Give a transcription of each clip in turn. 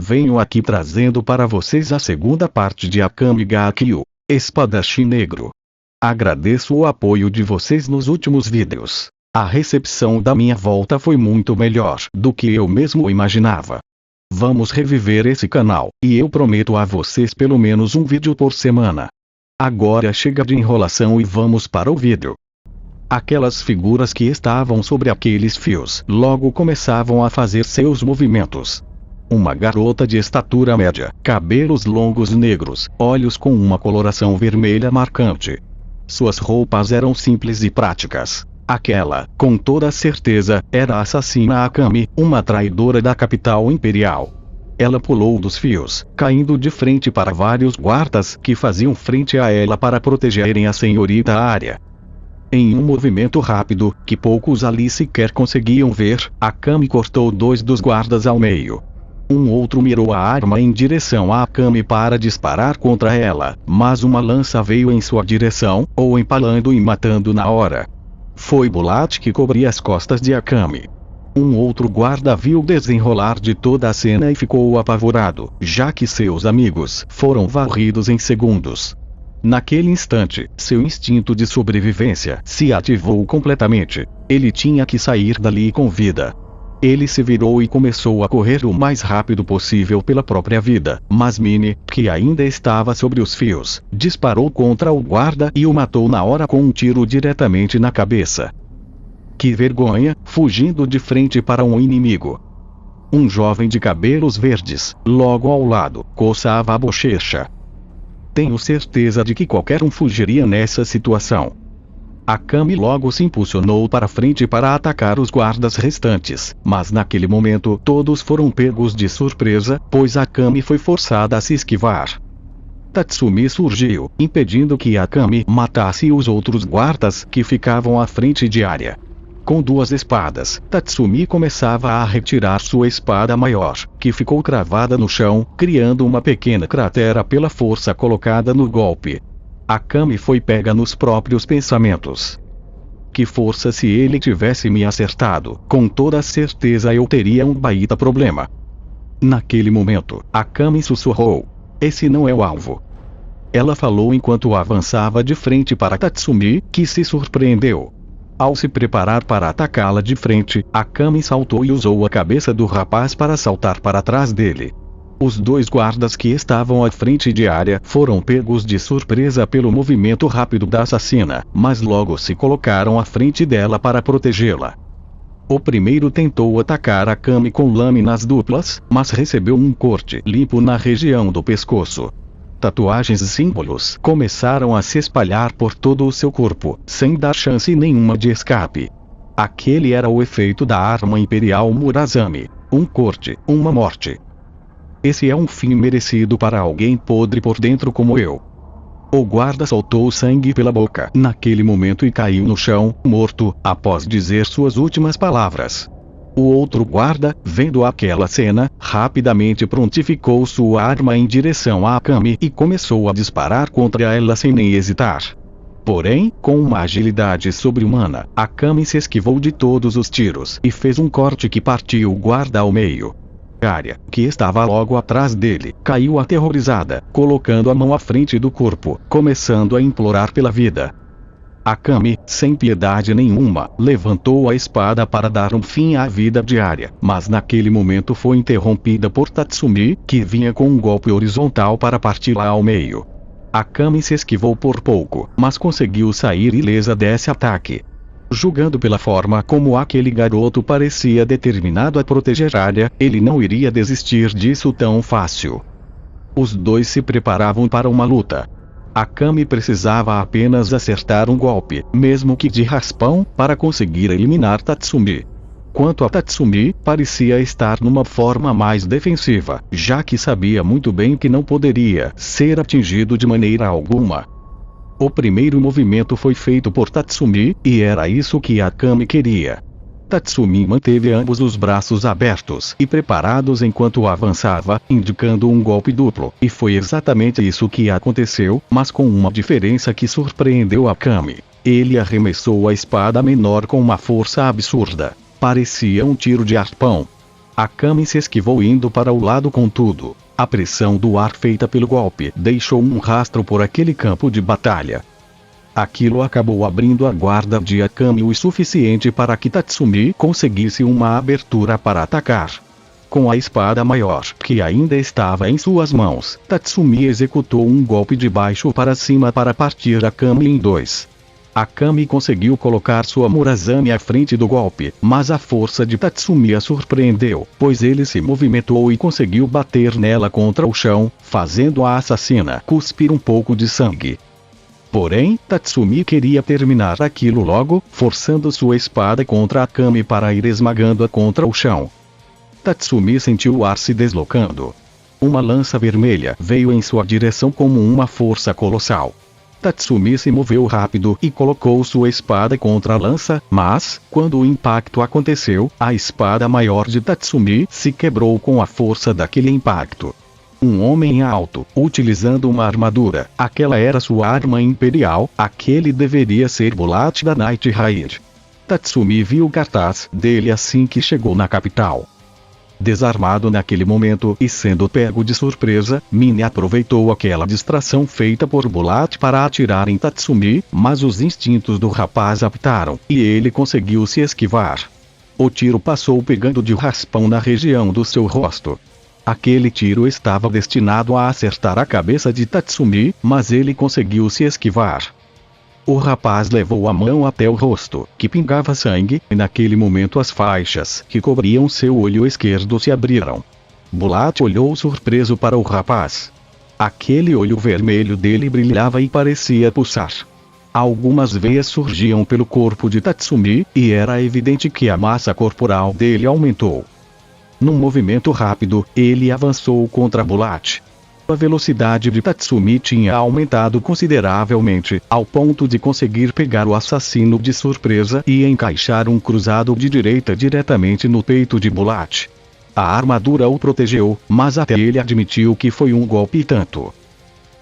venho aqui trazendo para vocês a segunda parte de Akame ga Kill, Espadachim Negro. Agradeço o apoio de vocês nos últimos vídeos. A recepção da minha volta foi muito melhor do que eu mesmo imaginava. Vamos reviver esse canal, e eu prometo a vocês pelo menos um vídeo por semana. Agora chega de enrolação e vamos para o vídeo. Aquelas figuras que estavam sobre aqueles fios logo começavam a fazer seus movimentos. Uma garota de estatura média, cabelos longos negros, olhos com uma coloração vermelha marcante. Suas roupas eram simples e práticas. Aquela, com toda certeza, era a assassina Akame, uma traidora da capital imperial. Ela pulou dos fios, caindo de frente para vários guardas que faziam frente a ela para protegerem a senhorita Arya. Em um movimento rápido, que poucos ali sequer conseguiam ver, Akame cortou dois dos guardas ao meio. Um outro mirou a arma em direção a Akame para disparar contra ela, mas uma lança veio em sua direção, o empalando e matando na hora. Foi Bulat que cobria as costas de Akame. Um outro guarda viu o desenrolar de toda a cena e ficou apavorado, já que seus amigos foram varridos em segundos. Naquele instante, seu instinto de sobrevivência se ativou completamente. Ele tinha que sair dali com vida. Ele se virou e começou a correr o mais rápido possível pela própria vida, mas Mine, que ainda estava sobre os fios, disparou contra o guarda e o matou na hora com um tiro diretamente na cabeça. Que vergonha, fugindo de frente para um inimigo. Um jovem de cabelos verdes, logo ao lado, coçava a bochecha. Tenho certeza de que qualquer um fugiria nessa situação. Akame logo se impulsionou para frente para atacar os guardas restantes, mas naquele momento todos foram pegos de surpresa, pois Akame foi forçada a se esquivar. Tatsumi surgiu, impedindo que Akame matasse os outros guardas que ficavam à frente de Arya. Com duas espadas, Tatsumi começava a retirar sua espada maior, que ficou cravada no chão, criando uma pequena cratera pela força colocada no golpe. Akame foi pega nos próprios pensamentos. Que força se ele tivesse me acertado, com toda certeza eu teria um baita problema. Naquele momento, Akame sussurrou: esse não é o alvo. Ela falou enquanto avançava de frente para Tatsumi, que se surpreendeu. Ao se preparar para atacá-la de frente, Akame saltou e usou a cabeça do rapaz para saltar para trás dele. Os dois guardas que estavam à frente de Arya foram pegos de surpresa pelo movimento rápido da assassina, mas logo se colocaram à frente dela para protegê-la. O primeiro tentou atacar Akame com lâminas duplas, mas recebeu um corte limpo na região do pescoço. Tatuagens e símbolos começaram a se espalhar por todo o seu corpo, sem dar chance nenhuma de escape. Aquele era o efeito da arma imperial Murazami. Um corte, uma morte. Esse é um fim merecido para alguém podre por dentro como eu. O guarda soltou sangue pela boca naquele momento e caiu no chão, morto, após dizer suas últimas palavras. O outro guarda, vendo aquela cena, rapidamente prontificou sua arma em direção a Akame e começou a disparar contra ela sem nem hesitar. Porém, com uma agilidade sobre-humana, Akame se esquivou de todos os tiros e fez um corte que partiu o guarda ao meio. Arya, que estava logo atrás dele, caiu aterrorizada, colocando a mão à frente do corpo, começando a implorar pela vida. Akame, sem piedade nenhuma, levantou a espada para dar um fim à vida de Arya, mas naquele momento foi interrompida por Tatsumi, que vinha com um golpe horizontal para parti-la ao meio. Akame se esquivou por pouco, mas conseguiu sair ilesa desse ataque. Julgando pela forma como aquele garoto parecia determinado a proteger Arya, ele não iria desistir disso tão fácil. Os dois se preparavam para uma luta. Akame precisava apenas acertar um golpe, mesmo que de raspão, para conseguir eliminar Tatsumi. Quanto a Tatsumi, parecia estar numa forma mais defensiva, já que sabia muito bem que não poderia ser atingido de maneira alguma. O primeiro movimento foi feito por Tatsumi, e era isso que Akame queria. Tatsumi manteve ambos os braços abertos e preparados enquanto avançava, indicando um golpe duplo, e foi exatamente isso que aconteceu, mas com uma diferença que surpreendeu Akame. Ele arremessou a espada menor com uma força absurda. Parecia um tiro de arpão. Akame se esquivou indo para o lado, contudo, a pressão do ar feita pelo golpe deixou um rastro por aquele campo de batalha. Aquilo acabou abrindo a guarda de Akame o suficiente para que Tatsumi conseguisse uma abertura para atacar. Com a espada maior que ainda estava em suas mãos, Tatsumi executou um golpe de baixo para cima para partir Akame em dois. Akame conseguiu colocar sua Murazami à frente do golpe, mas a força de Tatsumi a surpreendeu, pois ele se movimentou e conseguiu bater nela contra o chão, fazendo a assassina cuspir um pouco de sangue. Porém, Tatsumi queria terminar aquilo logo, forçando sua espada contra Akame para ir esmagando-a contra o chão. Tatsumi sentiu o ar se deslocando. Uma lança vermelha veio em sua direção como uma força colossal. Tatsumi se moveu rápido e colocou sua espada contra a lança, mas, quando o impacto aconteceu, a espada maior de Tatsumi se quebrou com a força daquele impacto. Um homem alto, utilizando uma armadura, aquela era sua arma imperial, aquele deveria ser Bulat da Night Raid. Tatsumi viu o cartaz dele assim que chegou na capital. Desarmado naquele momento e sendo pego de surpresa, Mine aproveitou aquela distração feita por Bulat para atirar em Tatsumi, mas os instintos do rapaz apitaram, e ele conseguiu se esquivar. O tiro passou pegando de raspão na região do seu rosto. Aquele tiro estava destinado a acertar a cabeça de Tatsumi, mas ele conseguiu se esquivar. O rapaz levou a mão até o rosto, que pingava sangue, e naquele momento as faixas que cobriam seu olho esquerdo se abriram. Bulat olhou surpreso para o rapaz. Aquele olho vermelho dele brilhava e parecia pulsar. Algumas veias surgiam pelo corpo de Tatsumi, e era evidente que a massa corporal dele aumentou. Num movimento rápido, ele avançou contra Bulat. A velocidade de Tatsumi tinha aumentado consideravelmente, ao ponto de conseguir pegar o assassino de surpresa e encaixar um cruzado de direita diretamente no peito de Bulat. A armadura o protegeu, mas até ele admitiu que foi um golpe e tanto.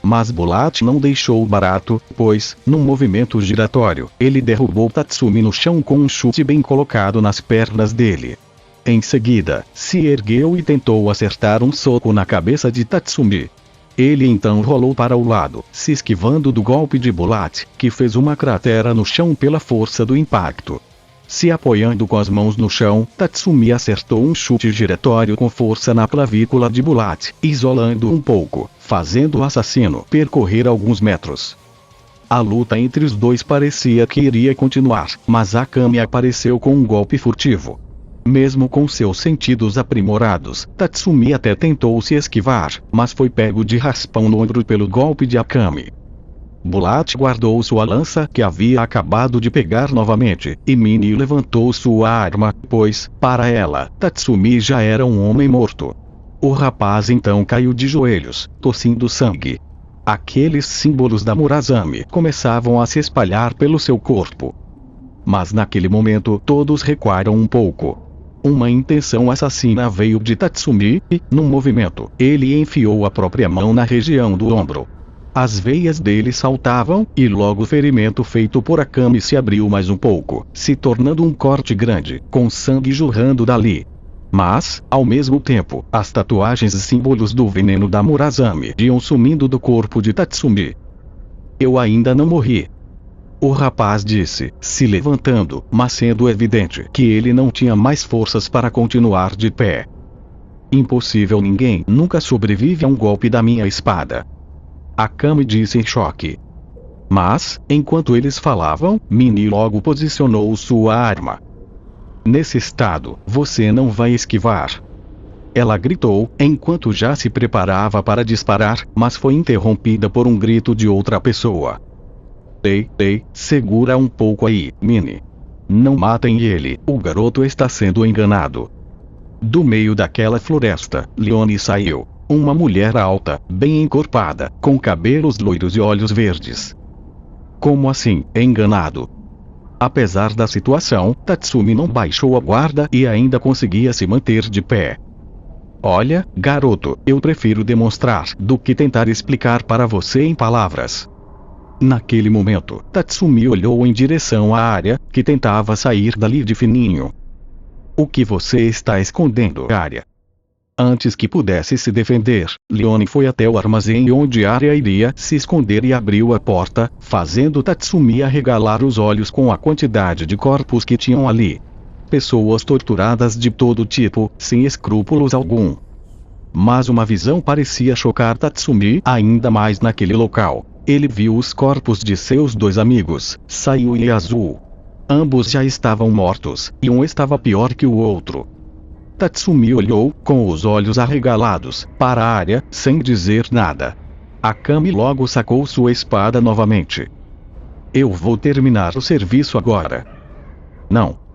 Mas Bulat não deixou barato, pois, num movimento giratório, ele derrubou Tatsumi no chão com um chute bem colocado nas pernas dele. Em seguida, se ergueu e tentou acertar um soco na cabeça de Tatsumi. Ele então rolou para o lado, se esquivando do golpe de Bulat, que fez uma cratera no chão pela força do impacto. Se apoiando com as mãos no chão, Tatsumi acertou um chute giratório com força na clavícula de Bulat, isolando um pouco, fazendo o assassino percorrer alguns metros. A luta entre os dois parecia que iria continuar, mas Akame apareceu com um golpe furtivo. Mesmo com seus sentidos aprimorados, Tatsumi até tentou se esquivar, mas foi pego de raspão no ombro pelo golpe de Akame. Bulat guardou sua lança que havia acabado de pegar novamente, e Mine levantou sua arma, pois, para ela, Tatsumi já era um homem morto. O rapaz então caiu de joelhos, tossindo sangue. Aqueles símbolos da Murazami começavam a se espalhar pelo seu corpo. Mas naquele momento todos recuaram um pouco. Uma intenção assassina veio de Tatsumi, e, num movimento, ele enfiou a própria mão na região do ombro. As veias dele saltavam, e logo o ferimento feito por Akame se abriu mais um pouco, se tornando um corte grande, com sangue jorrando dali. Mas, ao mesmo tempo, as tatuagens e símbolos do veneno da Murazami iam sumindo do corpo de Tatsumi. Eu ainda não morri. O rapaz disse, se levantando, mas sendo evidente que ele não tinha mais forças para continuar de pé. Impossível, ninguém nunca sobrevive a um golpe da minha espada. Akame disse em choque. Mas, enquanto eles falavam, Mine logo posicionou sua arma. Nesse estado, você não vai esquivar. Ela gritou, enquanto já se preparava para disparar, mas foi interrompida por um grito de outra pessoa. Ei, segura um pouco aí, Mine. Não matem ele, o garoto está sendo enganado. Do meio daquela floresta, Leone saiu. Uma mulher alta, bem encorpada, com cabelos loiros e olhos verdes. Como assim, enganado? Apesar da situação, Tatsumi não baixou a guarda e ainda conseguia se manter de pé. Olha, garoto, eu prefiro demonstrar do que tentar explicar para você em palavras. Naquele momento, Tatsumi olhou em direção à área, que tentava sair dali de fininho. O que você está escondendo, Arya? Antes que pudesse se defender, Leone foi até o armazém onde Arya iria se esconder e abriu a porta, fazendo Tatsumi arregalar os olhos com a quantidade de corpos que tinham ali. Pessoas torturadas de todo tipo, sem escrúpulos algum. Mas uma visão parecia chocar Tatsumi ainda mais naquele local. Ele viu os corpos de seus dois amigos, Sayu e Azul. Ambos já estavam mortos, e um estava pior que o outro. Tatsumi olhou, com os olhos arregalados, para a Arya, sem dizer nada. Akame logo sacou sua espada novamente. Eu vou terminar o serviço agora. Não.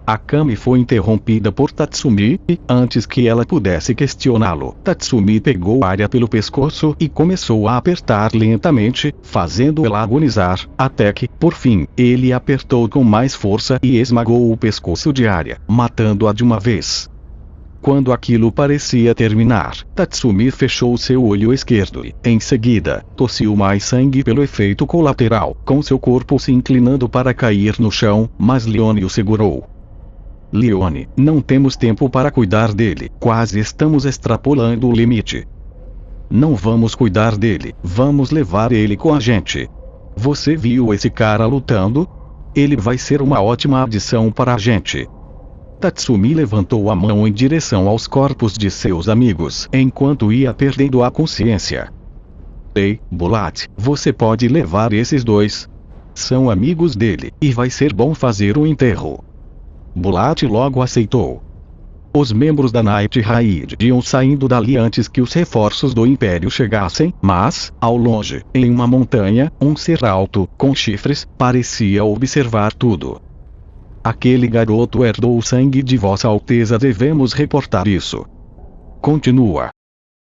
Akame foi interrompida por Tatsumi, e, antes que ela pudesse questioná-lo, Tatsumi pegou Arya pelo pescoço e começou a apertar lentamente, fazendo-ela agonizar, até que, por fim, ele apertou com mais força e esmagou o pescoço de Arya, matando-a de uma vez. Quando aquilo parecia terminar, Tatsumi fechou seu olho esquerdo e, em seguida, tossiu mais sangue pelo efeito colateral, com seu corpo se inclinando para cair no chão, mas Leone o segurou. Leone, não temos tempo para cuidar dele, quase estamos extrapolando o limite. Não vamos cuidar dele, vamos levar ele com a gente. Você viu esse cara lutando? Ele vai ser uma ótima adição para a gente. Tatsumi levantou a mão em direção aos corpos de seus amigos, enquanto ia perdendo a consciência. Ei, Bulat, você pode levar esses dois? São amigos dele, e vai ser bom fazer o enterro. Bulat logo aceitou. Os membros da Night Raid iam saindo dali antes que os reforços do Império chegassem, mas, ao longe, em uma montanha, um ser alto, com chifres, parecia observar tudo. Aquele garoto herdou o sangue de Vossa Alteza, devemos reportar isso. Continua.